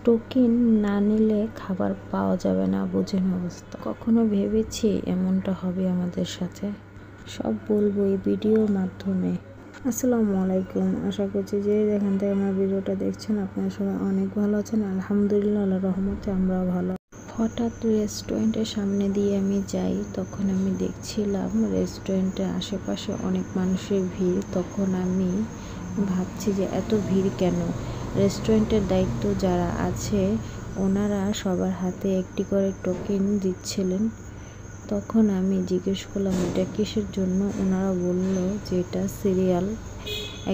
Token না নিলে খাবার পাওয়া যাবে না, বুঝেন অবস্থা। কখনো ভেবেছি এমনটা হবে আমাদের সাথে? সব বলবো এই ভিডিওর মাধ্যমে। আসসালামু আলাইকুম, আশা করছি যে যেখান থেকে আমার ভিডিওটা দেখছেন আপনারা সবাই অনেক ভালো আছেন। আলহামদুলিল্লাহ, আল্লাহর রহমতে আমরাও ভালো। হঠাৎ রেস্টুরেন্টের সামনে দিয়ে আমি যাই, তখন আমি দেখছিলাম রেস্টুরেন্টের আশেপাশে অনেক মানুষের ভিড়। তখন আমি ভাবছি যে এত ভিড় কেন। রেস্টুরেন্টের দায়িত্ব যারা আছে ওনারা সবার হাতে একটি করে টোকেন দিচ্ছিলেন। তখন আমি জিজ্ঞেস করলাম এটা কিসের জন্য। ওনারা বলল যে এটা সিরিয়াল,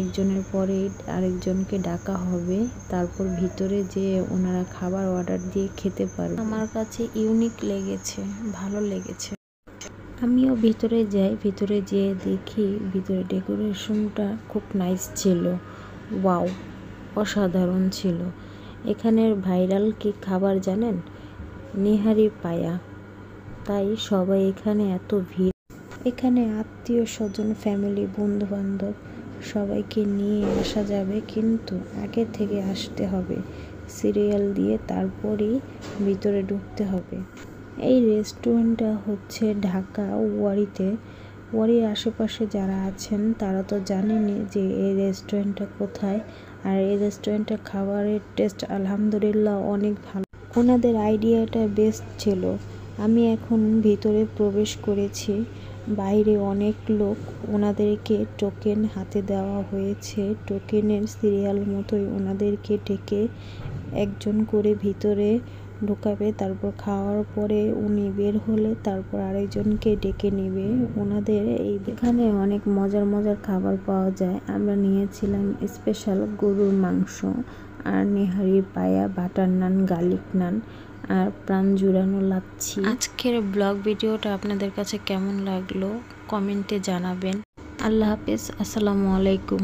একজনের পরে আরেকজনকে ডাকা হবে, তারপর ভিতরে যে ওনারা খাবার অর্ডার দিয়ে খেতে পারবে। আমার কাছে ইউনিক লেগেছে, ভালো লেগেছে। আমিও ভিতরে যাই, ভিতরে যেয়ে দেখি ভিতরে ডেকোরেশনটা খুব নাইস ছিল। ওয়াও, অসাধারণ ছিল। এখানের ভাইরাল কি খাবার জানেন? নেহারি পায়া। তাই সবাই এখানে এত ভিড়। এখানে আত্মীয় স্বজন, ফ্যামিলি, বন্ধু বান্ধব সবাইকে নিয়ে আসা যাবে, কিন্তু আগে থেকে আসতে হবে। সিরিয়াল দিয়ে তারপরেই ভিতরে ঢুকতে হবে। এই রেস্টুরেন্টটা হচ্ছে ঢাকা ওয়ারিতে। ওয়ারির আশেপাশে যারা আছেন তারা তো জানেনই যে এই রেস্টুরেন্টটা কোথায়। আর এই রেস্টুরেন্টের খাবারের টেস্ট আলহামদুলিল্লাহ অনেক ভালো। ওনাদের আইডিয়াটা বেস্ট ছিল। আমি এখন ভিতরে প্রবেশ করেছি। বাইরে অনেক লোক, ওনাদেরকে টোকেন হাতে দেওয়া হয়েছে। টোকেনের সিরিয়াল মতোই ওনাদেরকে ডেকে একজন করে ভিতরে ঢোকাবে। তারপর খাওয়ার পরে উনি বের হলে তারপর আরেকজনকে ডেকে নেবে। ওনাদের এখানে অনেক মজার মজার খাবার পাওয়া যায়। আমরা নিয়েছিলাম স্পেশাল গরুর মাংস আর নেহারি পায়া, বাটার নান, গার্লিক নান আর প্রাণ জুড়ানো লাচ্ছি। আজকের ব্লগ ভিডিওটা আপনাদের কাছে কেমন লাগলো কমেন্টে জানাবেন। আল্লাহ হাফেজ, আসসালামু আলাইকুম।